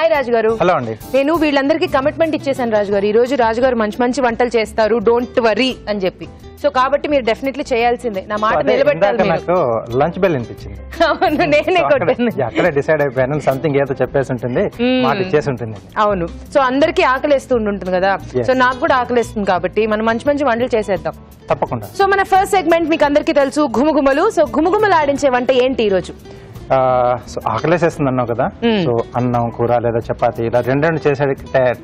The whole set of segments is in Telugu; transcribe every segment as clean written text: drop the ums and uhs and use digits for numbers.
హాయ్ రాజు గారు. హలో అండి. నేను వీళ్ళందరికీ కమిట్మెంట్ ఇచ్చేసాను రాజు గారు. ఈ రోజు రాజు గారు మంచి మంచి వంటలు చేస్తారు, డోంట్ వరీ అని చెప్పి. సో కాబట్టి మీరు డెఫినెట్లీ చేయాల్సిందే, నా మాట నిలబెట్టాలి. నాకు లంచ్ బెల్ అనిపించింది. అవును, నేనే కొట్టాను. అక్కడే డిసైడ్ అయిపోయాను, సంథింగ్ ఏదో చెప్పేసి ఉంటుంది, మాట ఇచ్చేసి ఉంటుంది. అవును, సో అందరికీ ఆకలిస్తూ ఉంటుంది కదా, సో నాకు కూడా ఆకలిస్తుంది కాబట్టి మనం మంచి మంచి వంటలు చేసేద్దాం. తప్పకుండా. సో మన ఫస్ట్ సెగ్మెంట్ మీకు అందరికీ తెలుసు, ఘుమఘుమలు. సో ఘుమఘుమలు ఆడించే వంట ఏంటి ఈ రోజు? సో ఆకలేసేస్తుంది అన్నావు కదా, సో అన్నం కూర లేదా చపాతి ఇలా రెండు చేసే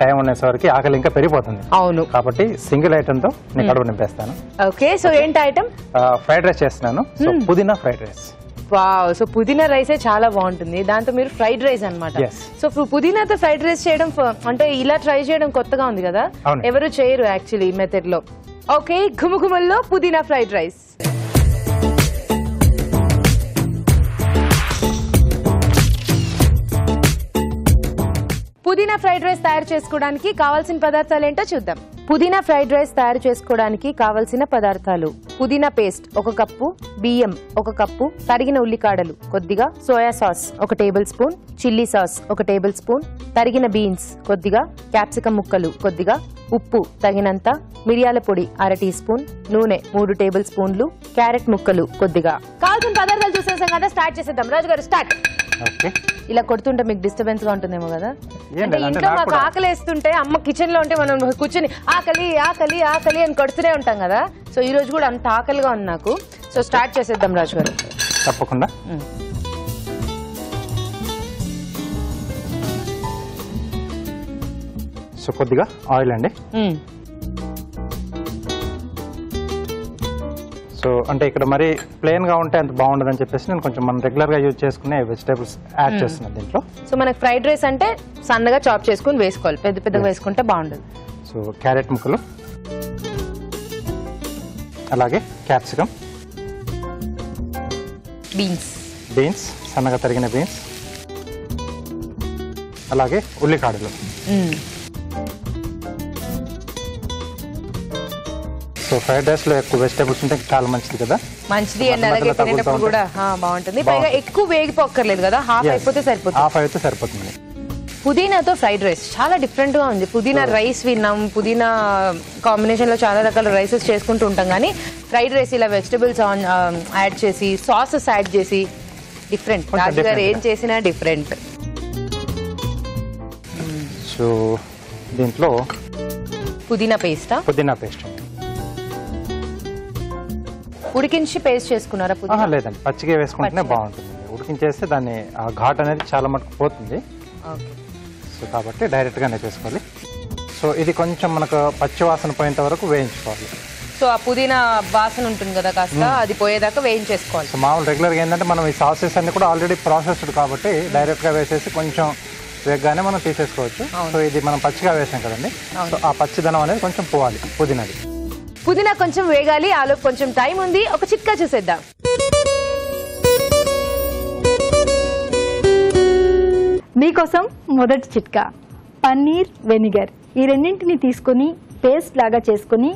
టైం ఉండేసరికి ఆకలి ఇంకా పెరిగిపోతుంది. అవును, కాబట్టి సింగిల్ ఐటమ్ తో నేను కడుపు నింపేస్తాను. ఓకే, సో ఏంటి ఐటమ్? ఫ్రైడ్ రైస్ చేస్తున్నాను. సో పుదీనా ఫ్రైడ్ రైస్. వావ్, సో పుదీనా రైసే చాలా బాగుంటుంది, దాంతో మీరు ఫ్రైడ్ రైస్ అన్నమాట. సో పుదీనాతో ఫ్రైడ్ రైస్ చేయడం అంటే ఇలా ట్రై చేయడం కొత్తగా ఉంది కదా, ఎవరు చేయరు యాక్చువల్లీ ఈ మెథడ్ లో. ఓకే, ఘుమఘుమల్లో పుదీనా ఫ్రైడ్ రైస్. పుదీనా ఫ్రైడ్ రైస్ తయారు చేసుకోవడానికి కావాల్సిన పదార్థాలు ఏంటో చూద్దాం. పుదీనా ఫ్రైడ్ రైస్ తయారు చేసుకోవడానికి కావలసిన పదార్థాలు: పుదీనా పేస్ట్ 1 కప్పు, బియ్యం 1 కప్పు, తరిగిన ఉల్లికాడలు కొద్దిగా, soya sauce 1 table spoon, chilli sauce 1 table spoon, తరిగిన బీన్స్ కొద్దిగా, క్యాప్సికమ్ ముక్కలు కొద్దిగా, ఉప్పు తగినంత, మిరియాల పొడి 1/2 టీ స్పూన్, నూనె 3 టేబుల్ స్పూన్లు, క్యారెట్ ముక్కలు కొద్దిగా. కావాల్సిన పదార్థాలు చూసేసాం కదా, స్టార్ట్ చేసేద్దాం. రాజు గారు స్టార్ట్. ఇలా కొడుతుంటే మీకు డిస్టర్బెన్స్ గా ఉంటుందేమో కదా, అంటే ఇంట్లో మాకు ఆకలి వేస్తుంటే అమ్మ కిచెన్ లో ఉంటే మనం కూర్చొని ఆకలి ఆకలి ఆకలి అని కొడుతూనే ఉంటాం కదా, సో ఈ రోజు కూడా అంత ఆకలిగా ఉంది నాకు. సో స్టార్ట్ చేసేద్దాం రాజు గారు. తప్పకుండా. సో కొద్దిగా ఆయిల్ అండి. సో అంటే ఇక్కడ మరి ప్లెయిన్ గా ఉంటే అంత బాగుండదు అని చెప్పేసి నేను కొంచెం మనం రెగ్యులర్ గా యూజ్ చేసుకునే వెజిటేబుల్స్ యాడ్ చేస్తున్నాను దీంట్లో. సో మనకి ఫ్రైడ్ రైస్ అంటే సన్నగా చాప్ చేసుకుని వేసుకోవాలి, పెద్ద పెద్దగా వేసుకుంటే బాగుండదు. సో క్యారెట్ ముక్కలు, అలాగే క్యాప్సికమ్, బీన్స్ సన్నగా తరిగిన బీన్స్, అలాగే ఉల్లికాడలు. సో ఫ్రైడ్ రైస్ లో ఎక్కువ వెజిటేబుల్స్ ఉంటే చాలా మంచిది కదా. మంచిది, అండ్ అలాగే తినేటప్పుడు కూడా బాగుంటుంది. పైగా ఎక్కువ వేగిపోక్కర్లేదు కదా, హాఫ్ అయిపోతే సరిపోతుంది. హాఫ్ అయితే సరిపోతుంది. పుదీనాతో ఫ్రైడ్ రైస్ చాలా డిఫరెంట్ గా ఉంది. పుదీనా రైస్ విన్నాం, పుదీనా కాంబినేషన్ లో చాలా రకాల రైసెస్ చేసుకుంటూ ఉంటాం, కానీ ఫ్రైడ్ రైస్ ఇలా వెజిటబుల్స్ యాడ్ చేసి సాసెస్ యాడ్ చేసి డిఫరెంట్. రాజు గారు ఏం చేసినా డిఫరెంట్. సో దీంట్లో పుదీనా పేస్ట్ ఉడికించి పేస్ట్ చేసుకున్నారా? లేదండి, పచ్చిగా వేసుకుంటేనే బాగుంటుంది. ఉడికించేస్తే దాన్ని ఘాట్ అనేది చాలా మటుకు పోతుంది. సో కాబట్టి డైరెక్ట్ గానే చేసుకోవాలి. సో ఇది కొంచెం మనకు పచ్చి వాసన పోయేంత వరకు వేయించుకోవాలి. సో ఆ పుదీనా వాసన ఉంటుంది కదా, కాస్త అది పోయేదాకా వేయించేసుకోవాలి. సో మామూలు రెగ్యులర్గా ఏంటంటే మనం ఈ సాసెస్ అన్ని కూడా ఆల్రెడీ ప్రాసెస్డ్ కాబట్టి డైరెక్ట్ గా వేసేసి కొంచెం వేగగానే మనం తీసేసుకోవచ్చు. సో ఇది మనం పచ్చిగా వేసాం కదండి, సో ఆ పచ్చిదనం అనేది కొంచెం పోవాలి పుదీనాది. పుదీనా కొంచెం వేగాలి, ఆలోపు కొంచెం టైం ఉంది. ఒక చిట్కా చూసేద్దాం. మీకోసం మొదటి చిట్కా పన్నీర్ వెనిగర్. ఈ రెండింటిని తీసుకొని పేస్ట్ లాగా చేసుకుని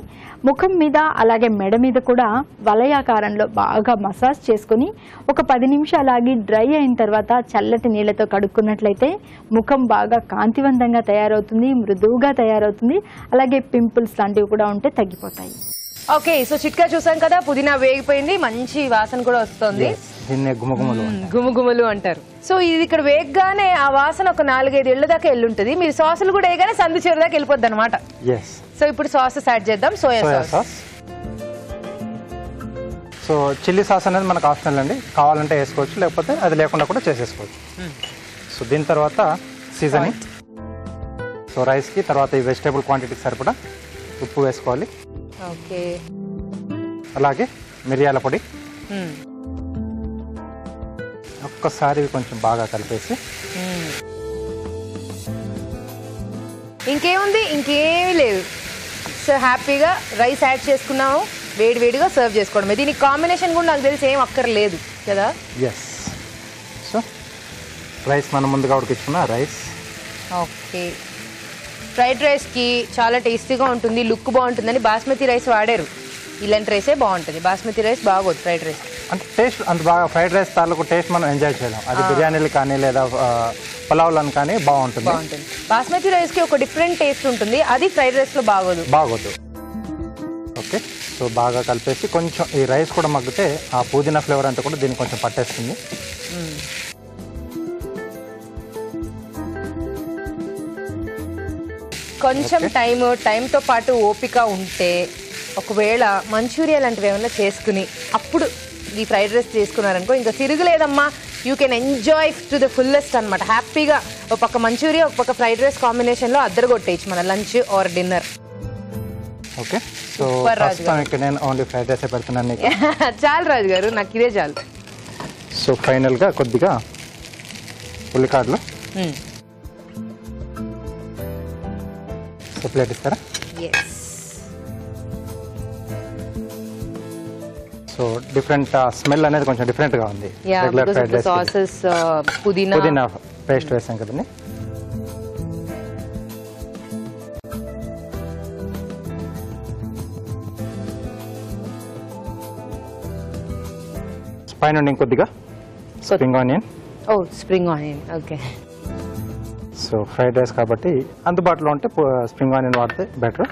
ముఖం మీద అలాగే మెడ మీద కూడా వలయాకారంలో బాగా మసాజ్ చేసుకుని ఒక 10 నిమిషాలు ఆగి డ్రై అయిన తర్వాత చల్లటి నీళ్లతో కడుక్కున్నట్లయితే ముఖం బాగా కాంతివంతంగా తయారవుతుంది, మృదువుగా తయారవుతుంది, అలాగే పింపుల్స్ లాంటివి కూడా ఉంటే తగ్గిపోతాయి. ఓకే, సో చిట్కా చూసాం కదా, పుదీనా వేగిపోయింది, మంచి వాసన కూడా వస్తుంది. గుమగుమలు అంటారు. సో ఇది ఇక్కడ వేగగానే ఆ వాసన ఒక 4-5 ఏళ్ల దాకా వెళ్ళుంటది. మీరు సాసులు కూడా వేయగానే సందు చివరి దాకా వెళ్ళిపోద్ది అనమాట. సో ఇప్పుడు సాసెస్ యాడ్ చేద్దాం. Soya sauce. So chilli sauce అనేది మనకు ఆప్షనల్ అండి, కావాలంటే వేసుకోవచ్చు, లేకపోతే అది లేకుండా కూడా చేసేసుకోవచ్చు. సో దీని తర్వాత సీజనింగ్. సో రైస్ కి తర్వాత ఈ వెజిటేబుల్ క్వాంటిటీకి సరిపడా ఉప్పు వేసుకోవాలి. ఓకే, అలాగే మిరియాల పొడి. ఒక్కసారి కొంచెం బాగా కలిపేసి ఇంకేముంది, ఇంకేమీ లేదు. సో హ్యాపీగా రైస్ యాడ్ చేసుకున్నాము, వేడివేడిగా సర్వ్ చేసుకోవడమే. దీనికి కాంబినేషన్ కూడా నాకు తెలిసి ఏం అక్కర్లేదు కదా. ఎస్, సో రైస్ మనం ముందుగా ఉడికించుకున్న రైస్. ఓకే, ఫ్రైడ్ రైస్కి చాలా టేస్టీగా ఉంటుంది, లుక్ బాగుంటుందని బాస్మతి రైస్ వాడారు. ఇలాంటి రైసే బాగుంటుంది, బాస్మతి రైస్ బాగోదు ఫ్రైడ్ రైస్. అంటే టేస్ట్ అంత బాగా ఫ్రైడ్ రైస్ తాలూకు టేస్ట్ మనం ఎంజాయ్ చేయలేం. అది బిర్యానీలు కానీ లేదా పలావ్లను కానీ బాగుంటుంది. బాస్మతి రైస్ కి ఒక డిఫరెంట్ టేస్ట్ ఉంటుంది, అది ఫ్రైడ్ రైస్ లో బాగోదు. ఓకే, సో బాగా కలిపేసి కొంచెం ఈ రైస్ కూడా మగ్గితే ఆ పుదీనా ఫ్లేవర్ అంతా కూడా దీనికి కొంచెం పట్టేస్తుంది. కొంచెం టైంతో పాటు ఓపిక ఉంటే ఒకవేళ మంచూరియా లాంటివి ఏమన్నా చేసుకుని అప్పుడు ఈ ఫ్రైడ్ రైస్ చేసుకున్నారనుకో ఇంకా తిరగలేదమ్మా. You can enjoy to the fullest అనమాట. హ్యాపీగా ఒక పక్క మంచూరియా ఒక పక్క ఫ్రైడ్ రైస్ కాంబినేషన్లో అద్దరు కొట్టేయచ్చు మన lunch or dinner. Okay, so ప్రస్తుతానికి నేను ఓన్లీ ఫ్రైడ్ రైస్ పెడుతున్నాను. చాలు రాజు గారు, నాకు ఇదే చాలు. సో ఫైనల్గా కొద్దిగా ఉల్లికాడలు. సో ప్లేట్ ఇస్తారా? సో డిఫరెంట్ స్మెల్ అనేది కొంచెం డిఫరెంట్గా ఉంది. రెగ్యులర్ ఫ్రైడ్ రైస్ సాసెస్ పుదీనా పేస్ట్ వేసాం కదండి. పైన ఇంకొద్దిగా spring onion. Spring onion. Okay, so fried rice కాబట్టి అందుబాటులో ఉంటే స్ప్రింగ్ ఆనియన్ వాడితే బెటర్.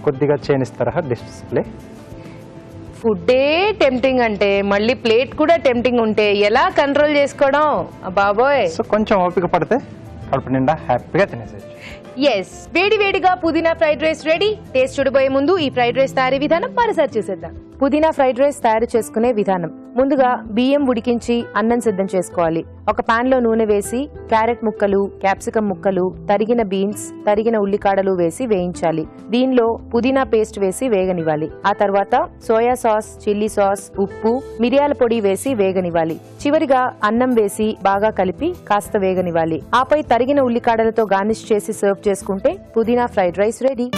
కొద్దిగా చైనీస్ తరహా డిస్ప్లే. ఫుడ్డే టెంప్టింగ్ అంటే మళ్ళీ ప్లేట్ కూడా టెంప్టింగ్ ఉంటే ఎలా కంట్రోల్ చేసుకోవడం బాబోయ్. సో కొంచెం ఓపిక పడితే కడుపు నిండా హ్యాపీగా తినేసేయచ్చు. ఎస్, వేడివేడిగా పుదీనా ఫ్రైడ్ రైస్ రెడీ. టేస్ట్ చూడబోయే ముందు ఈ ఫ్రైడ్ రైస్ తయారీ విధానం మరోసారి చూసేద్దాం. పుదీనా ఫ్రైడ్ రైస్ తయారు చేసుకునే విధానం. ముందుగా బియ్యం ఉడికించి అన్నం సిద్ధం చేసుకోవాలి. ఒక పాన్ లో నూనె వేసి క్యారెట్ ముక్కలు, క్యాప్సికం ముక్కలు, తరిగిన బీన్స్, తరిగిన ఉల్లికాడలు వేసి వేయించాలి. దీనిలో పుదీనా పేస్ట్ వేసి వేగనివ్వాలి. ఆ తర్వాత సోయా సాస్, చిల్లీ సాస్, ఉప్పు, మిరియాల పొడి వేసి వేగనివ్వాలి. చివరిగా అన్నం వేసి బాగా కలిపి కాస్త వేగనివ్వాలి. ఆపై తరిగిన ఉల్లికాడలతో గార్నిష్ చేసి సర్వ్ చేసుకుంటే పుదీనా ఫ్రైడ్ రైస్ రెడీ.